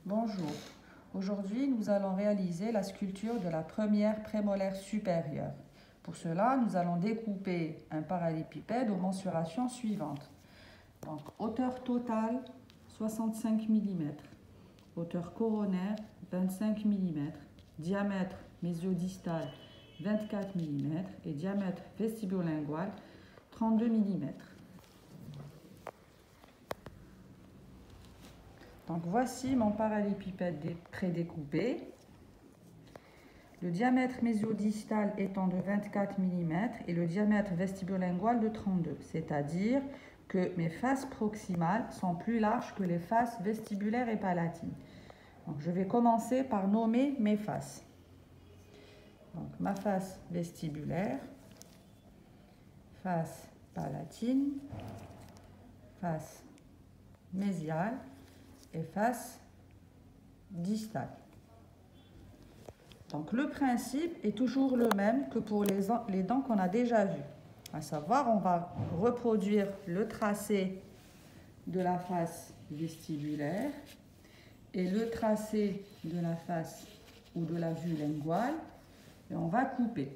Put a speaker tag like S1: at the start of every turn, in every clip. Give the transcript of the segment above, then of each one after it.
S1: Bonjour. Aujourd'hui, nous allons réaliser la sculpture de la première prémolaire supérieure. Pour cela, nous allons découper un parallélépipède aux mensurations suivantes. Donc, hauteur totale 65 mm, hauteur coronaire 25 mm, diamètre mésio-distal 24 mm et diamètre vestibio-lingual 32 mm. Donc voici mon parallélépipède prédécoupé. Le diamètre mésio-distal étant de 24 mm et le diamètre vestibio-lingual de 32, c'est-à-dire que mes faces proximales sont plus larges que les faces vestibulaires et palatines. Donc je vais commencer par nommer mes faces. Donc ma face vestibulaire, face palatine, face mésiale et face distale. Donc le principe est toujours le même que pour les dents qu'on a déjà vues. À savoir, on va reproduire le tracé de la face vestibulaire et le tracé de la face ou de la vue linguale et on va couper.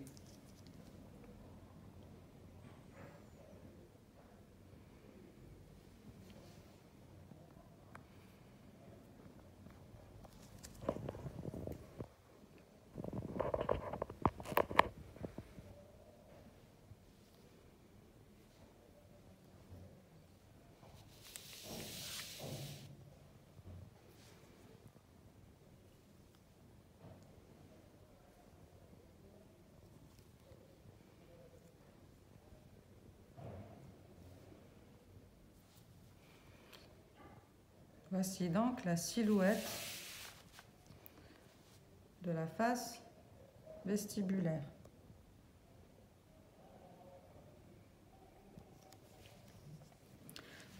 S1: Voici donc la silhouette de la face vestibulaire.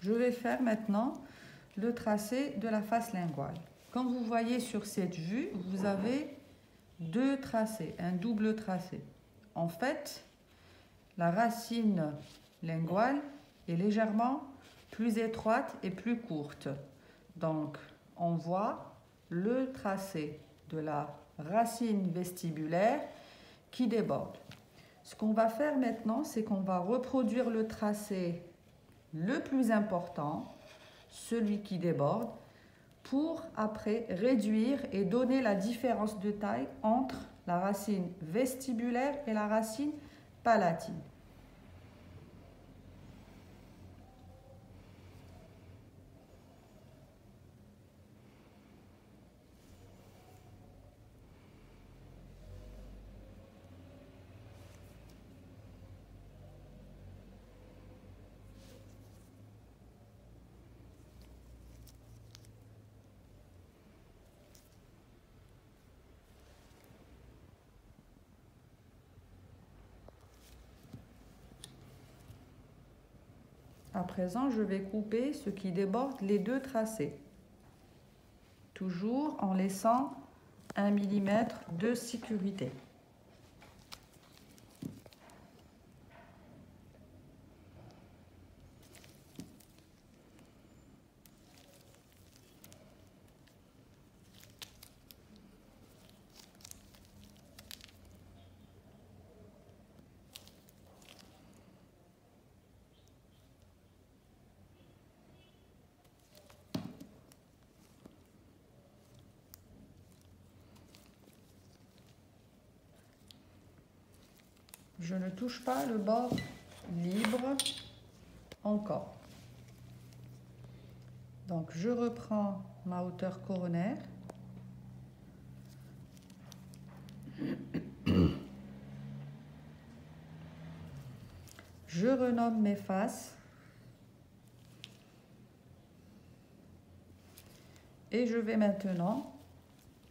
S1: Je vais faire maintenant le tracé de la face linguale. Comme vous voyez sur cette vue, vous avez deux tracés, un double tracé. En fait, la racine linguale est légèrement plus étroite et plus courte. Donc, on voit le tracé de la racine vestibulaire qui déborde. Ce qu'on va faire maintenant, c'est qu'on va reproduire le tracé le plus important, celui qui déborde, pour après réduire et donner la différence de taille entre la racine vestibulaire et la racine palatine. À présent, je vais couper ce qui déborde les deux tracés, toujours en laissant 1 mm de sécurité. Je ne touche pas le bord libre encore. Donc je reprends ma hauteur coronaire. Je renomme mes faces. Et je vais maintenant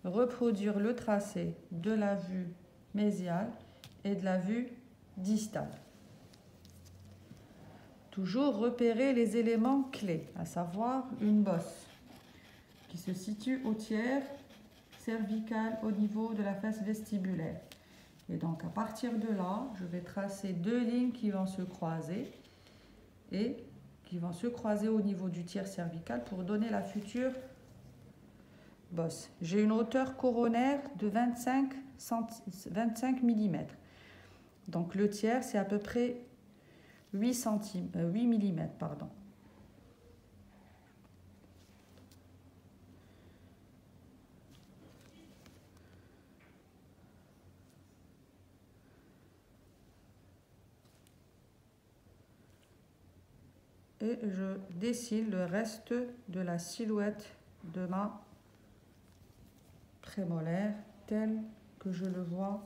S1: reproduire le tracé de la vue mésiale et de la vue distale. Toujours repérer les éléments clés, à savoir une bosse qui se situe au tiers cervical au niveau de la face vestibulaire. Et donc à partir de là, je vais tracer deux lignes qui vont se croiser et qui vont se croiser au niveau du tiers cervical pour donner la future bosse. J'ai une hauteur coronaire de 25 mm. Donc le tiers, c'est à peu près 8 mm, pardon. Et je dessine le reste de la silhouette de ma prémolaire tel que je le vois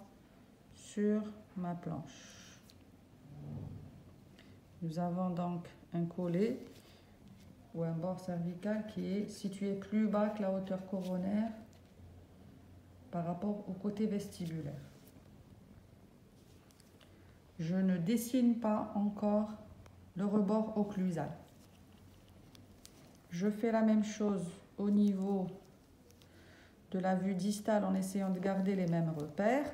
S1: sur ma planche. Nous avons donc un collet ou un bord cervical qui est situé plus bas que la hauteur coronaire par rapport au côté vestibulaire. Je ne dessine pas encore le rebord occlusal. Je fais la même chose au niveau de la vue distale en essayant de garder les mêmes repères.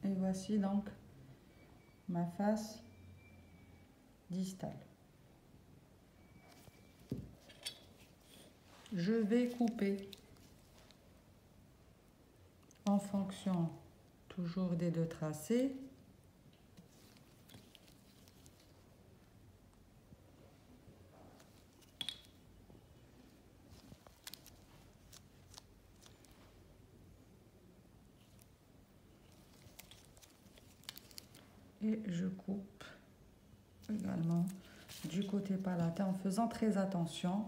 S1: Et voici donc ma face distale. Je vais couper en fonction toujours des deux tracés. Et je coupe également du côté palatin en faisant très attention.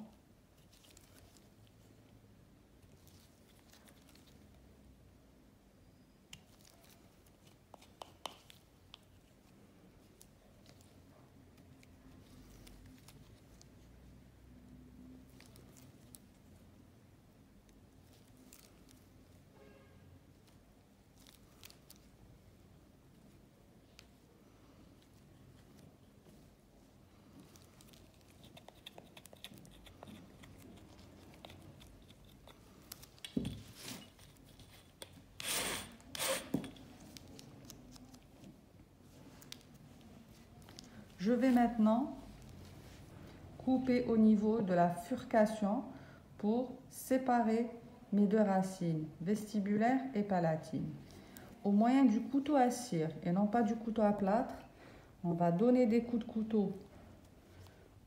S1: Je vais maintenant couper au niveau de la furcation pour séparer mes deux racines, vestibulaire et palatine. Au moyen du couteau à cire et non pas du couteau à plâtre, on va donner des coups de couteau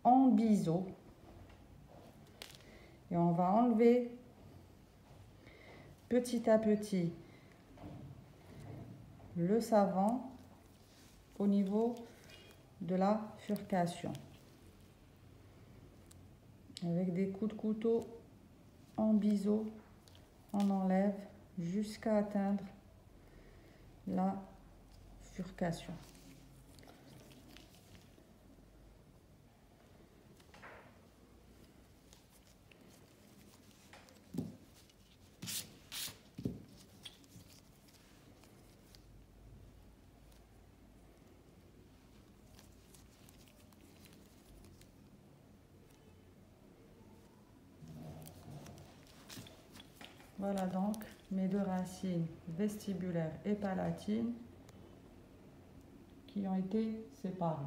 S1: en biseau et on va enlever petit à petit le savon au niveau de la furcation. Avec des coups de couteau en biseau, on enlève jusqu'à atteindre la furcation. Voilà donc mes deux racines vestibulaires et palatines qui ont été séparées.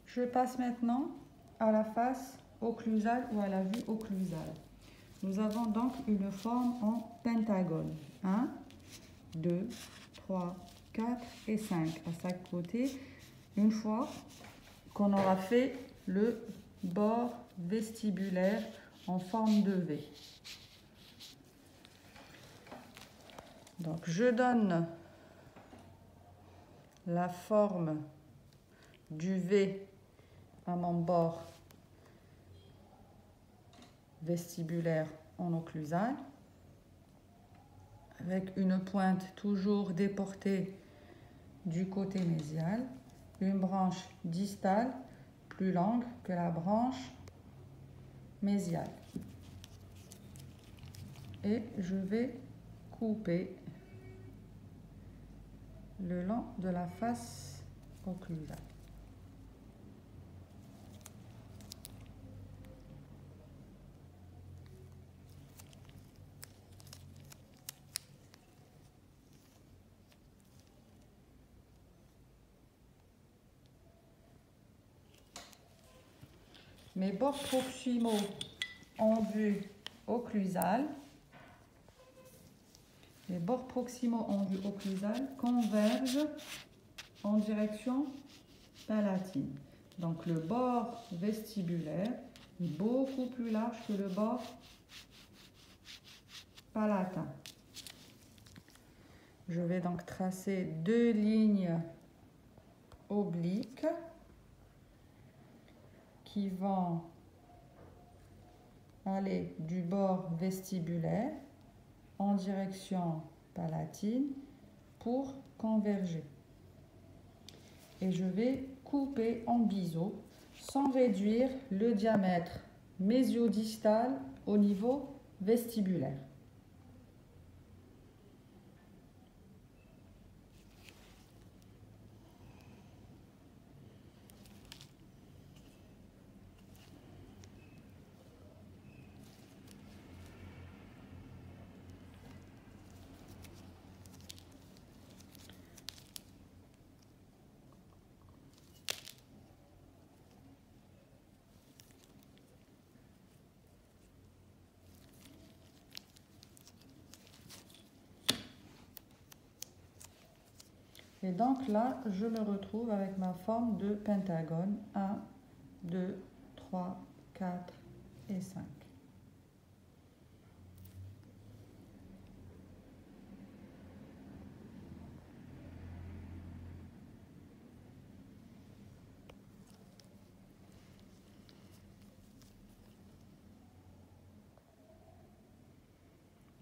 S1: Je passe maintenant à la face occlusale ou à la vue occlusale. Nous avons donc une forme en pentagone. 1, 2, 3, 4 et 5 à chaque côté. Une fois qu'on aura fait le bord vestibulaire en forme de V. Donc je donne la forme du V à mon bord vestibulaire en occlusal avec une pointe toujours déportée du côté mésial, une branche distale plus longue que la branche mésiale. Et je vais couper le long de la face occlusale. Mes bords proximaux en vue occlusale, les bords proximaux en vue occlusale convergent en direction palatine. Donc le bord vestibulaire est beaucoup plus large que le bord palatin. Je vais donc tracer deux lignes obliques qui vont aller du bord vestibulaire en direction palatine pour converger. Et je vais couper en biseau sans réduire le diamètre mésiodistal au niveau vestibulaire. Et donc là, je me retrouve avec ma forme de pentagone. 1, 2, 3, 4 et 5.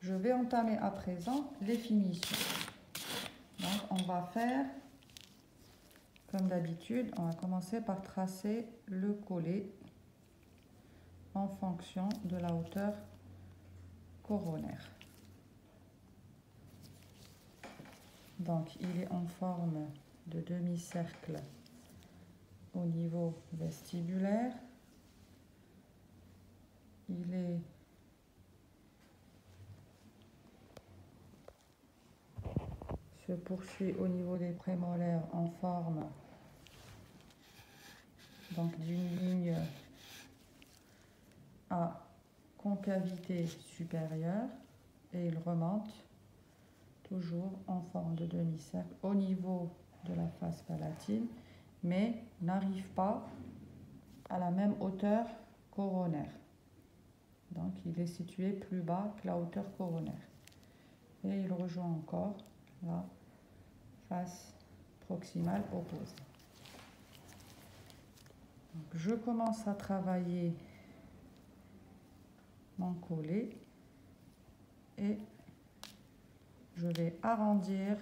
S1: Je vais entamer à présent les finitions. Donc on va faire, comme d'habitude, on va commencer par tracer le collet en fonction de la hauteur coronaire. Donc il est en forme de demi-cercle au niveau vestibulaire. Il est se poursuit au niveau des prémolaires en forme donc d'une ligne à concavité supérieure et il remonte toujours en forme de demi-cercle au niveau de la face palatine, mais n'arrive pas à la même hauteur coronaire. Donc il est situé plus bas que la hauteur coronaire. Et il rejoint encore la face proximale opposée. Donc, je commence à travailler mon collet et je vais arrondir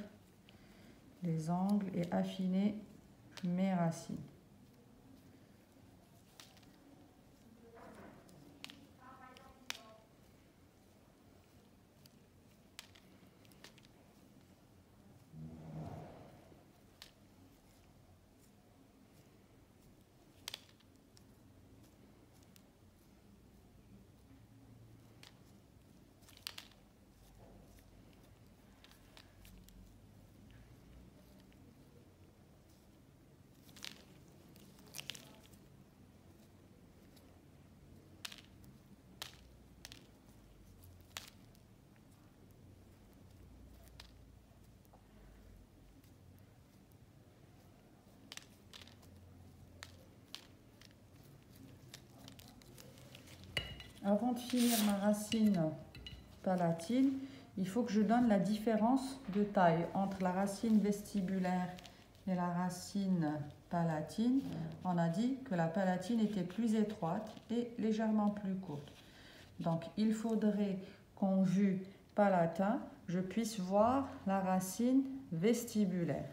S1: les angles et affiner mes racines. Avant de finir ma racine palatine, il faut que je donne la différence de taille entre la racine vestibulaire et la racine palatine. On a dit que la palatine était plus étroite et légèrement plus courte. Donc il faudrait qu'en vue palatin, je puisse voir la racine vestibulaire.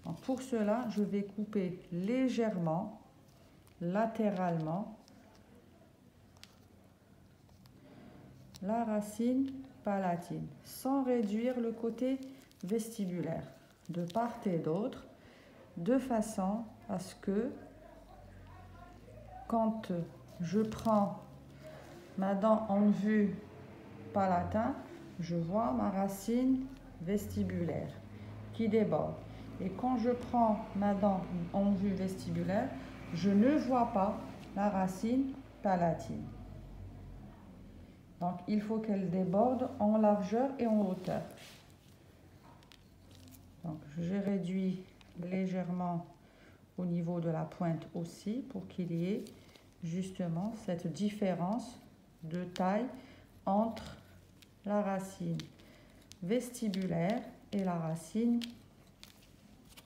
S1: Donc, pour cela, je vais couper légèrement, latéralement, la racine palatine, sans réduire le côté vestibulaire. de part et d'autre, de façon à ce que quand je prends ma dent en vue palatin, je vois ma racine vestibulaire qui déborde. Et quand je prends ma dent en vue vestibulaire, je ne vois pas la racine palatine. Donc il faut qu'elle déborde en largeur et en hauteur. Donc j'ai réduit légèrement au niveau de la pointe aussi pour qu'il y ait justement cette différence de taille entre la racine vestibulaire et la racine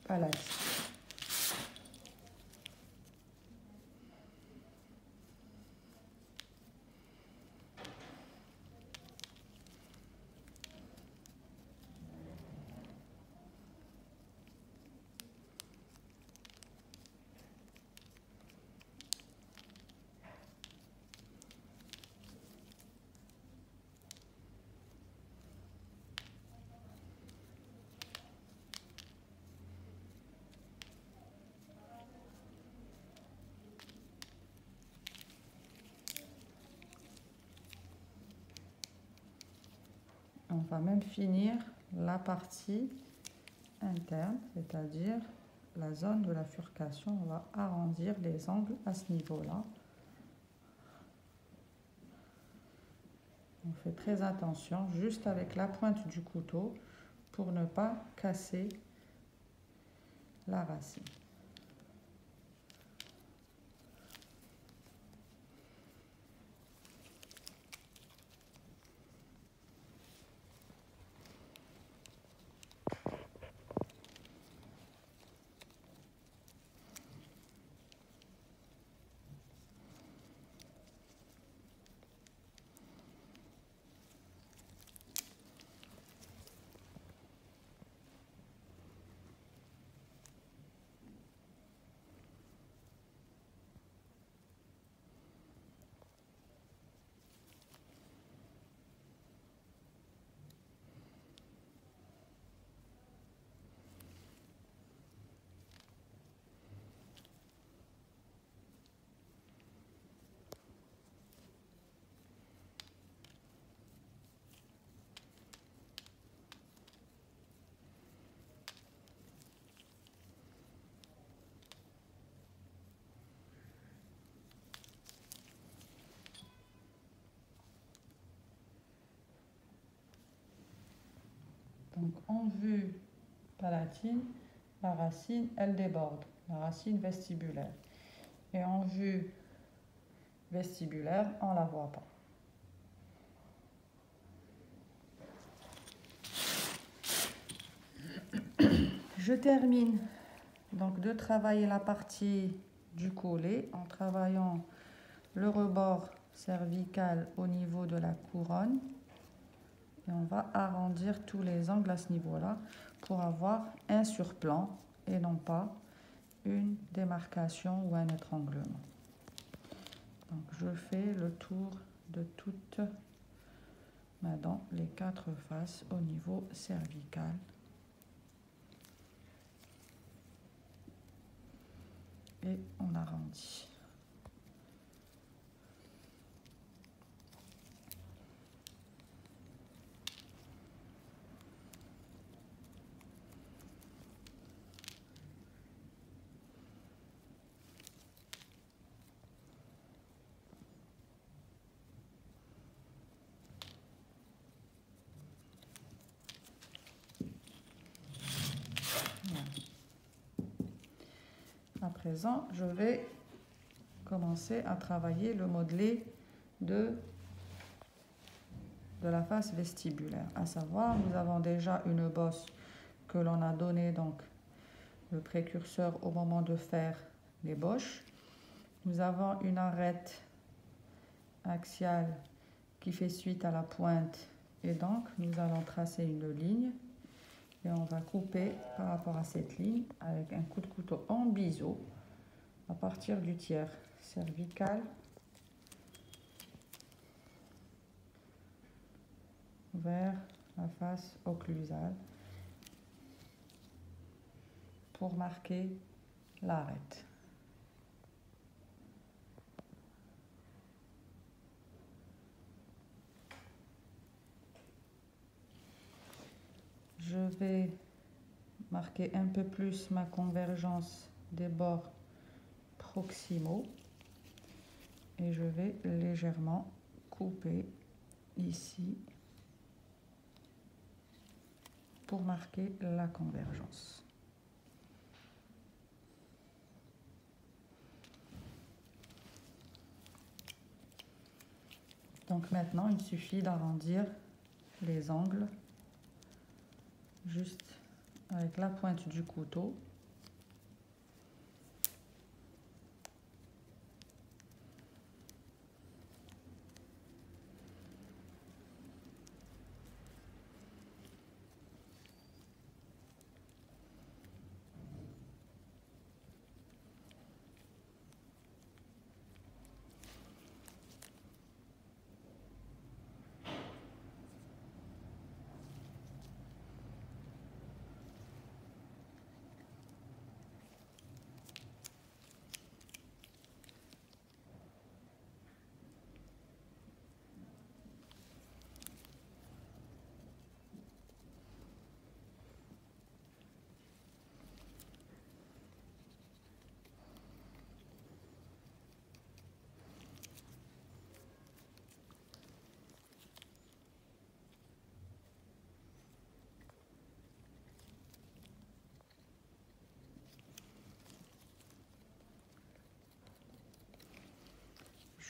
S1: palatine. On va même finir la partie interne, c'est-à-dire la zone de la furcation. On va arrondir les angles à ce niveau-là. On fait très attention, juste avec la pointe du couteau, pour ne pas casser la racine. Donc en vue palatine, la racine, elle déborde, la racine vestibulaire. Et en vue vestibulaire, on ne la voit pas. Je termine donc de travailler la partie du collet en travaillant le rebord cervical au niveau de la couronne. Et on va arrondir tous les angles à ce niveau-là pour avoir un surplomb et non pas une démarcation ou un étranglement. Donc je fais le tour de toute ma dent, les 4 faces au niveau cervical. Et on arrondit. À présent, je vais commencer à travailler le modelé de la face vestibulaire. À savoir, nous avons déjà une bosse que l'on a donné donc le précurseur au moment de faire l'ébauche. Nous avons une arête axiale qui fait suite à la pointe et donc nous allons tracer une ligne et on va couper par rapport à cette ligne avec un coup de couteau en biseau à partir du tiers cervical vers la face occlusale. pour marquer l'arête. Je vais marquer un peu plus ma convergence des bords proximaux et je vais légèrement couper ici pour marquer la convergence. Donc maintenant, il suffit d'arrondir les angles juste avec la pointe du couteau.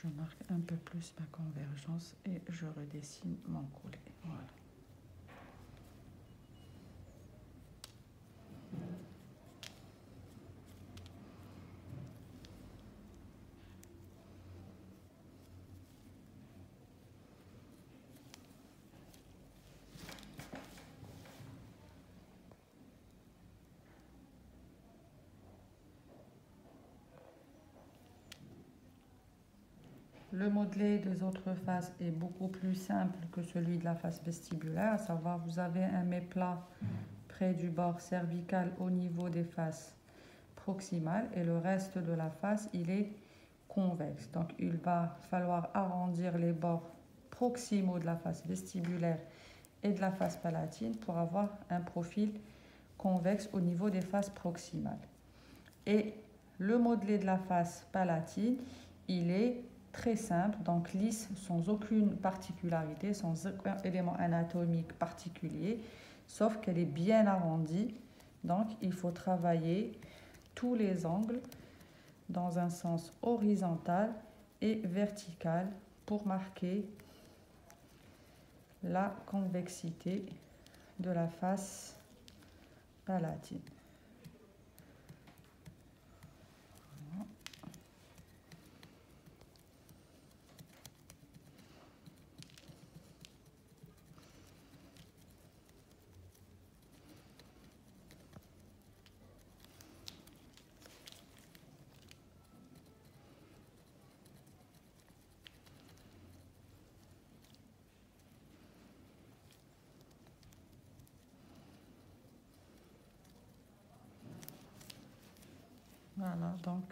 S1: Je marque un peu plus ma convergence et je redessine mon collet. Voilà. Le modelé des autres faces est beaucoup plus simple que celui de la face vestibulaire, à savoir vous avez un méplat près du bord cervical au niveau des faces proximales et le reste de la face il est convexe. Donc il va falloir arrondir les bords proximaux de la face vestibulaire et de la face palatine pour avoir un profil convexe au niveau des faces proximales. Et le modelé de la face palatine, il est très simple, donc lisse, sans aucune particularité, sans aucun élément anatomique particulier, sauf qu'elle est bien arrondie. Donc il faut travailler tous les angles dans un sens horizontal et vertical pour marquer la convexité de la face palatine. Voilà donc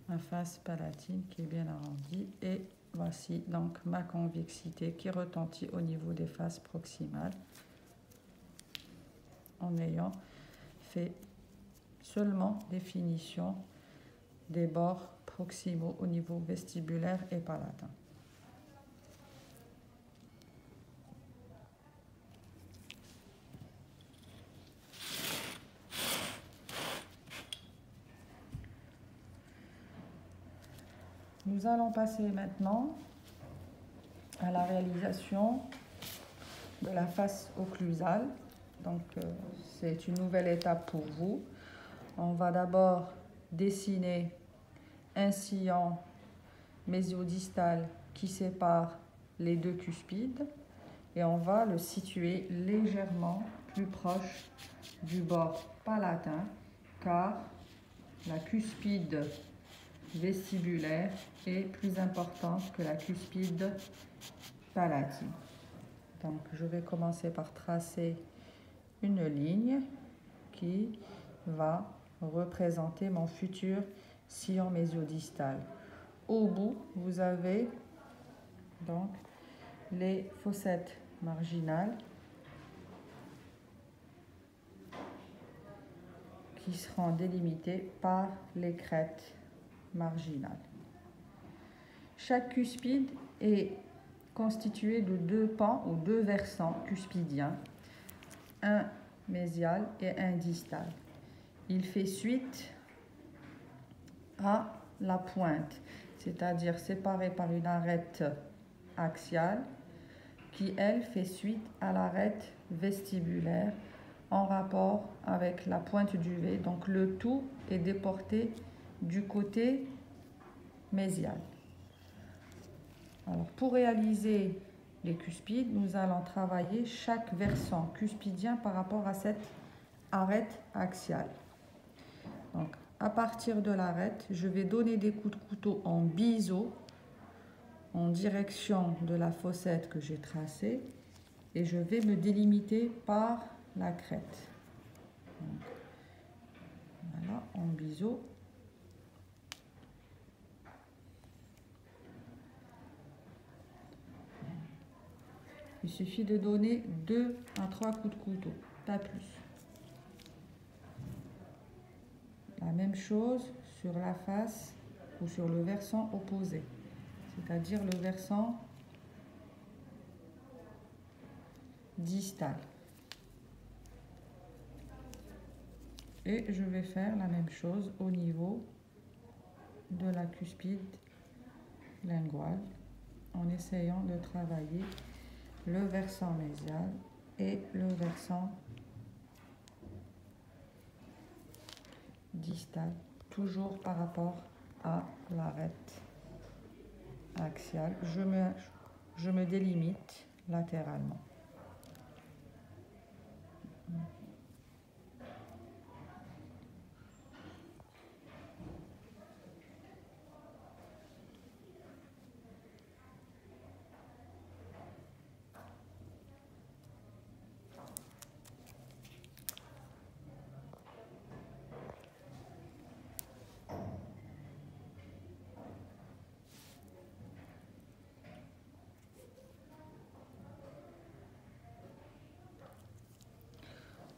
S1: ma face palatine qui est bien arrondie et voici donc ma convexité qui retentit au niveau des faces proximales en ayant fait seulement définition des bords proximaux au niveau vestibulaire et palatin. Nous allons passer maintenant à la réalisation de la face occlusale. Donc, c'est une nouvelle étape pour vous. On va d'abord dessiner un sillon mésodistal qui sépare les deux cuspides et on va le situer légèrement plus proche du bord palatin car la cuspide vestibulaire est plus importante que la cuspide palatine. Donc je vais commencer par tracer une ligne qui va représenter mon futur sillon mésiodistal. Au bout, vous avez donc les fossettes marginales qui seront délimitées par les crêtes marginales. Chaque cuspide est constitué de deux pans ou deux versants cuspidiens, un mésial et un distal. Il fait suite à la pointe, c'est-à-dire séparé par une arête axiale qui, elle, fait suite à l'arête vestibulaire en rapport avec la pointe du V. Donc le tout est déporté du côté mésial. Alors, pour réaliser les cuspides, nous allons travailler chaque versant cuspidien par rapport à cette arête axiale. Donc, à partir de l'arête, je vais donner des coups de couteau en biseau en direction de la fossette que j'ai tracée et je vais me délimiter par la crête. Donc, voilà, en biseau. Il suffit de donner 2 à 3 coups de couteau, pas plus. La même chose sur la face ou sur le versant opposé, c'est-à-dire le versant distal. Et je vais faire la même chose au niveau de la cuspide linguale en essayant de travailler le versant mésial et le versant distal, toujours par rapport à l'arête axiale. Je me délimite latéralement.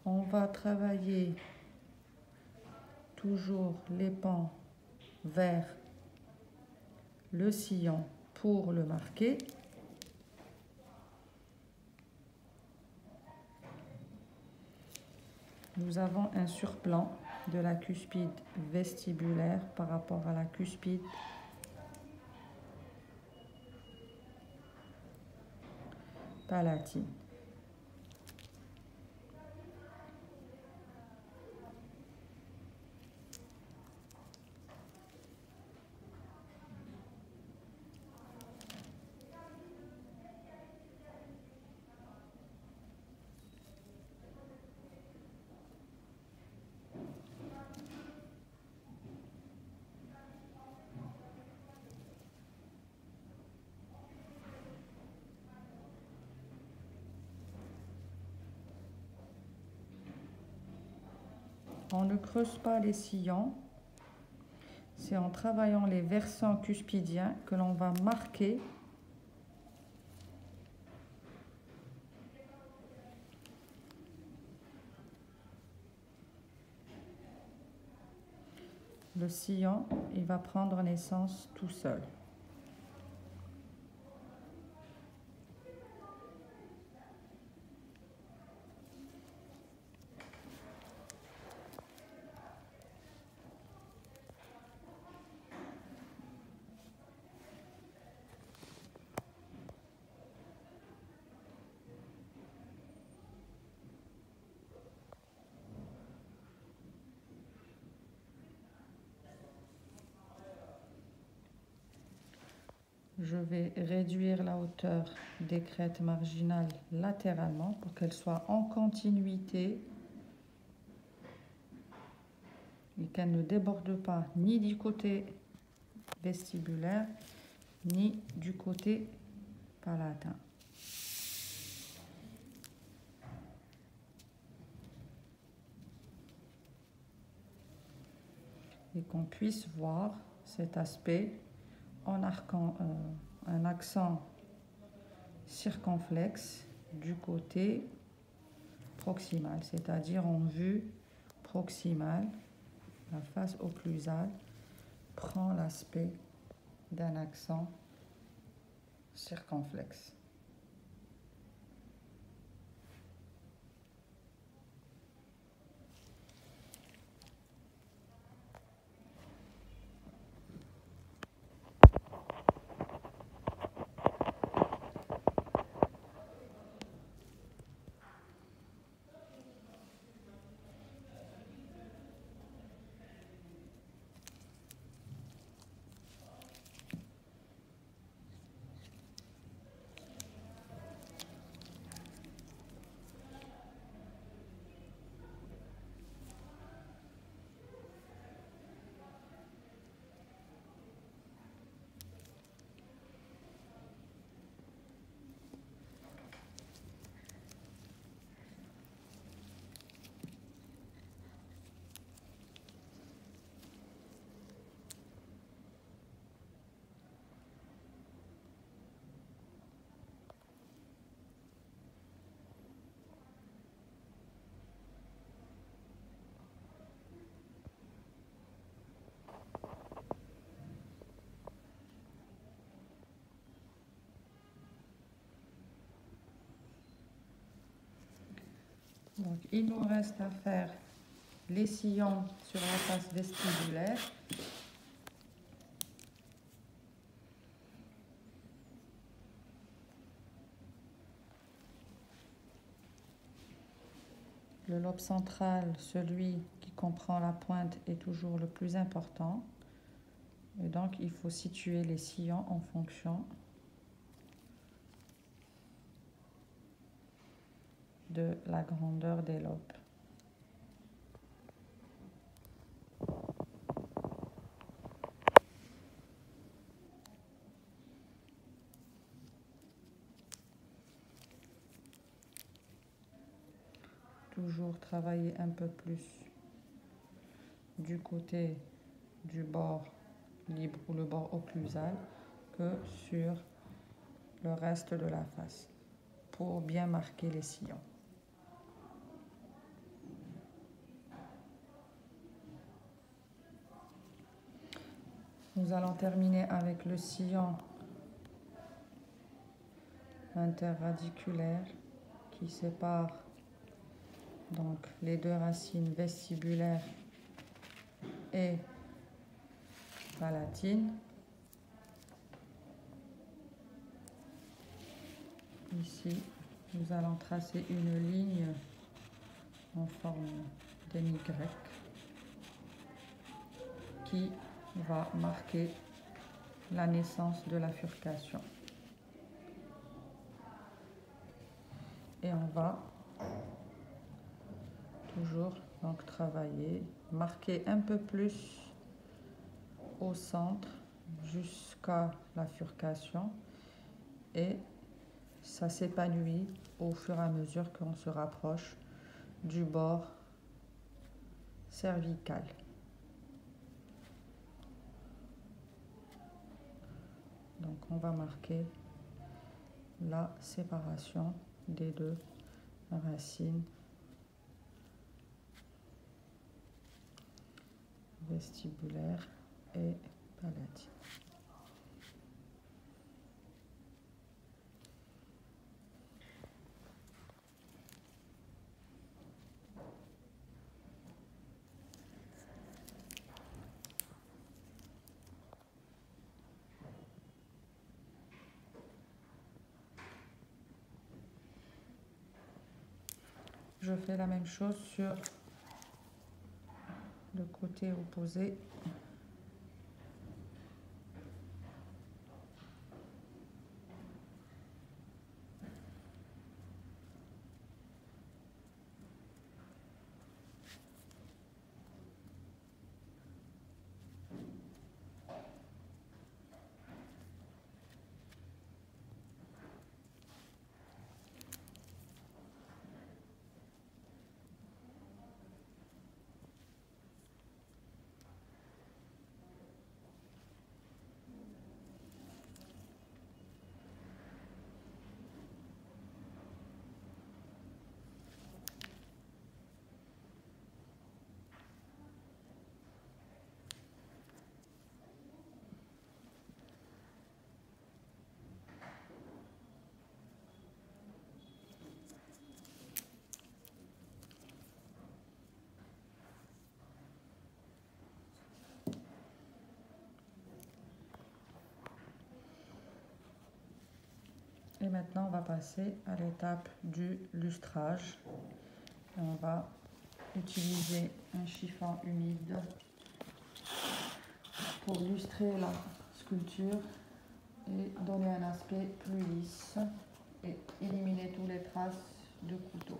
S1: On va travailler toujours les pans vers le sillon pour le marquer. Nous avons un surplan de la cuspide vestibulaire par rapport à la cuspide palatine. On ne creuse pas les sillons, c'est en travaillant les versants cuspidiens que l'on va marquer le sillon, il va prendre naissance tout seul. Je vais réduire la hauteur des crêtes marginales latéralement pour qu'elles soient en continuité et qu'elles ne débordent pas ni du côté vestibulaire ni du côté palatin. et qu'on puisse voir cet aspect en arquant un accent circonflexe du côté proximal, c'est-à-dire en vue proximale, la face occlusale prend l'aspect d'un accent circonflexe. Donc, il nous reste à faire les sillons sur la face vestibulaire. Le lobe central, celui qui comprend la pointe, est toujours le plus important. Et donc, il faut situer les sillons en fonction de la grandeur des lobes. Toujours travailler un peu plus du côté du bord libre ou le bord occlusal que sur le reste de la face pour bien marquer les sillons. Nous allons terminer avec le sillon interradiculaire qui sépare donc les deux racines vestibulaires et palatine. Ici, nous allons tracer une ligne en forme d'un Y qui va marquer la naissance de la furcation. Et on va toujours donc travailler, marquer un peu plus au centre jusqu'à la furcation et ça s'épanouit au fur et à mesure qu'on se rapproche du bord cervical. Donc on va marquer la séparation des deux racines vestibulaire et palatine. Je fais la même chose sur le côté opposé. maintenant, on va passer à l'étape du lustrage. On va utiliser un chiffon humide pour lustrer la sculpture et donner un aspect plus lisse et éliminer toutes les traces de couteau.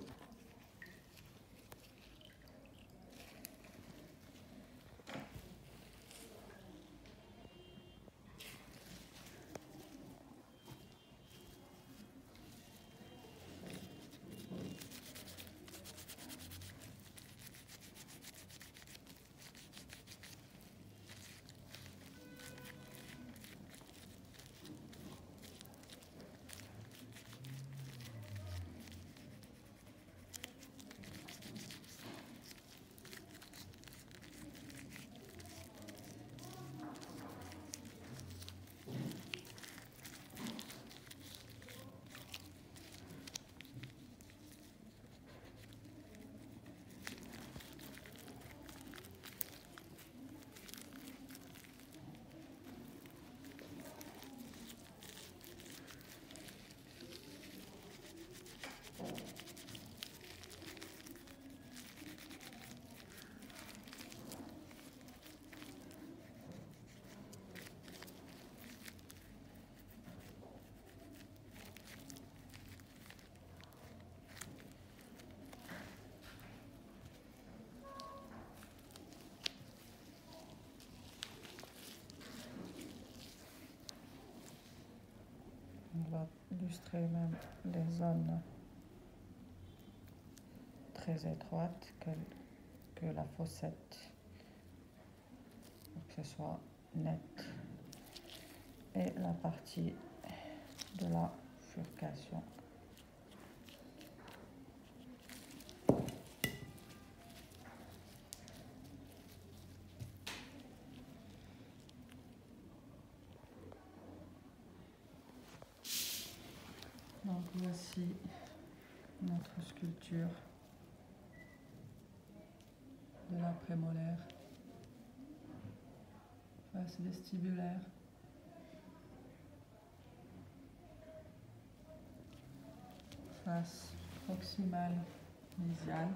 S1: On va illustrer même les zones très étroites que la fossette pour que ce soit net et la partie de la bifurcation. Donc voici notre sculpture de la prémolaire, face vestibulaire, face proximale mesiale,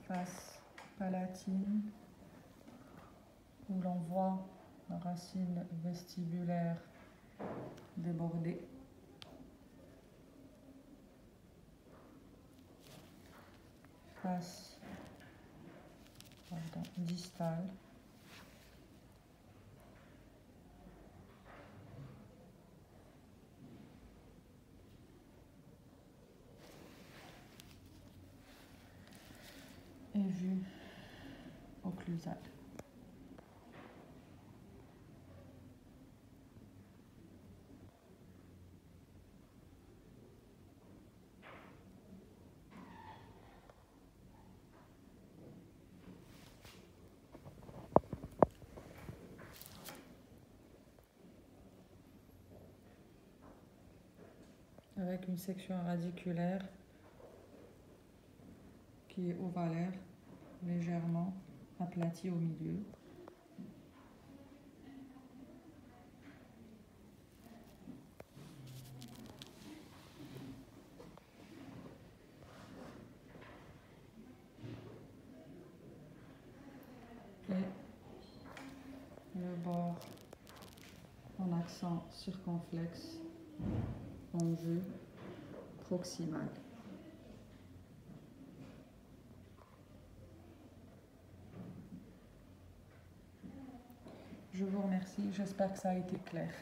S1: face palatine où l'on voit la racine vestibulaire débordée, face distale, et vue occlusale. Avec une section radiculaire qui est ovalaire, légèrement aplatie au milieu. Et le bord en accent circonflexe en vue proximale. Je vous remercie, j'espère que ça a été clair.